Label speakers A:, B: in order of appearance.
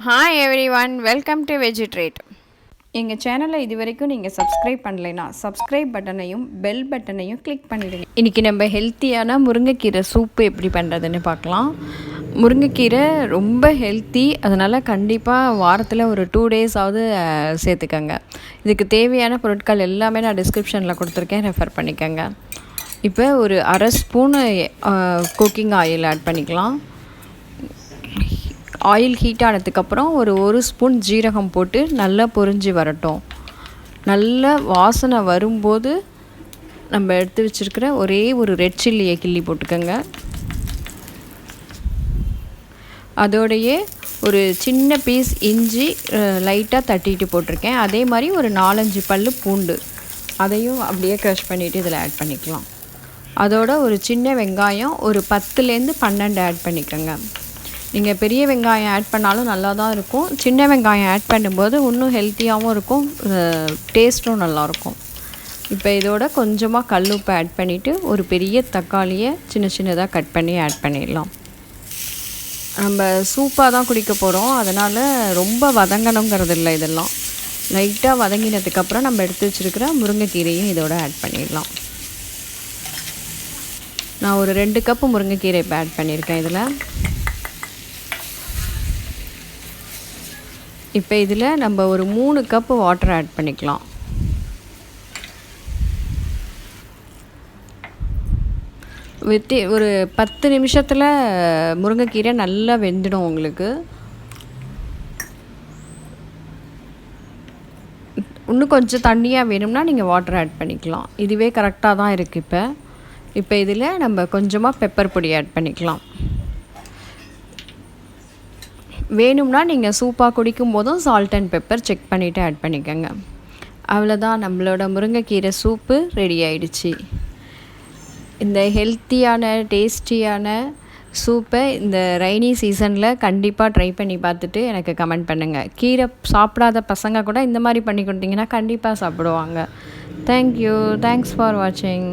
A: Hi everyone, welcome to Veggie Treat. எங்கள் சேனலை இது வரைக்கும் நீங்கள் சப்ஸ்கிரைப் பண்ணலைன்னா சப்ஸ்கிரைப் பட்டனையும் பெல் பட்டனையும் கிளிக் பண்ணிவிடுங்க. இன்றைக்கி நம்ம ஹெல்த்தியான முருங்கைக்கீரை சூப்பு எப்படி பண்ணுறதுன்னு பார்க்கலாம். முருங்கைக்கீரை ரொம்ப ஹெல்த்தி, அதனால் கண்டிப்பாக வாரத்தில் ஒரு 2 டேஸாவது சேர்த்துக்கங்க. இதுக்கு தேவையான பொருட்கள் எல்லாமே நான் டிஸ்கிரிப்ஷனில் கொடுத்துருக்கேன், ரெஃபர் பண்ணிக்கோங்க. இப்போ ஒரு அரை ஸ்பூனு குக்கிங் ஆயில் ஆட் பண்ணிக்கலாம். ஆயில் ஹீட் ஆனதுக்கப்புறம் ஒரு ஸ்பூன் ஜீரகம் போட்டு நல்லா பொரிஞ்சு வரட்டும். நல்ல வாசனை வரும்போது நம்ம எடுத்து வச்சுருக்கிற ஒரே ஒரு ரெட் சில்லியை கிள்ளி போட்டுக்கோங்க. அதோடையே ஒரு சின்ன பீஸ் இஞ்சி லைட்டாக தட்டிட்டு போட்டிருக்கேன். அதே மாதிரி ஒரு 4-5 பல் பூண்டு, அதையும் அப்படியே க்ரஷ் பண்ணிவிட்டு இதில் ஆட் பண்ணிக்கலாம். அதோட ஒரு சின்ன வெங்காயம் ஒரு 10லேருந்து 12 ஆட் பண்ணிக்கோங்க. நீங்கள் பெரிய வெங்காயம் ஆட் பண்ணாலும் நல்லா தான் இருக்கும். சின்ன வெங்காயம் ஆட் பண்ணும்போது இன்னும் ஹெல்த்தியாகவும் இருக்கும், டேஸ்ட்டும் நல்லாயிருக்கும். இப்போ இதோட கொஞ்சமாக கல்லுப்பு ஆட் பண்ணிவிட்டு ஒரு பெரிய தக்காளியை சின்ன சின்னதாக கட் பண்ணி ஆட் பண்ணிடலாம். நம்ம சூப்பாக தான் குடிக்க போகிறோம், அதனால் ரொம்ப வதங்கணுங்கிறது இல்லை. இதெல்லாம் லைட்டாக வதங்கினதுக்கப்புறம் நம்ம எடுத்து வச்சுருக்கிற முருங்கைக்கீரையும் இதோட ஆட் பண்ணிடலாம். நான் ஒரு 2 கப்பு முருங்கைக்கீரை இப்போ ஆட் பண்ணியிருக்கேன் இதில். இப்போ இதில் நம்ம ஒரு 3 கப்பு வாட்டர் ஆட் பண்ணிக்கலாம். ஒரு 10 நிமிஷத்தில் முருங்கைக்கீரை நல்லா வெந்துடும் உங்களுக்கு. இன்னும் கொஞ்சம் தண்ணியாக வேணும்னா நீங்கள் வாட்டர் ஆட் பண்ணிக்கலாம். இதுவே கரெக்டாக தான் இருக்குது. இப்போ இதில் நம்ம கொஞ்சமாக பெப்பர் பொடி ஆட் பண்ணிக்கலாம். வேணும்னா நீங்கள் சூப்பாக குடிக்கும் போதும் சால்ட் அண்ட் பெப்பர் செக் பண்ணிவிட்டு ஆட் பண்ணிக்கோங்க. அவ்வளோதான், நம்மளோட முருங்கைக்கீரை சூப்பு ரெடி ஆயிடுச்சு. இந்த ஹெல்த்தியான டேஸ்டியான சூப்பை இந்த ரெய்னி சீசனில் கண்டிப்பாக ட்ரை பண்ணி பார்த்துட்டு எனக்கு கமெண்ட் பண்ணுங்கள். கீரை சாப்பிடாத பசங்க கூட இந்த மாதிரி பண்ணி கொடுத்தீங்கன்னா கண்டிப்பாக சாப்பிடுவாங்க. தேங்க்யூ, தேங்க்ஸ் ஃபார் வாட்சிங்.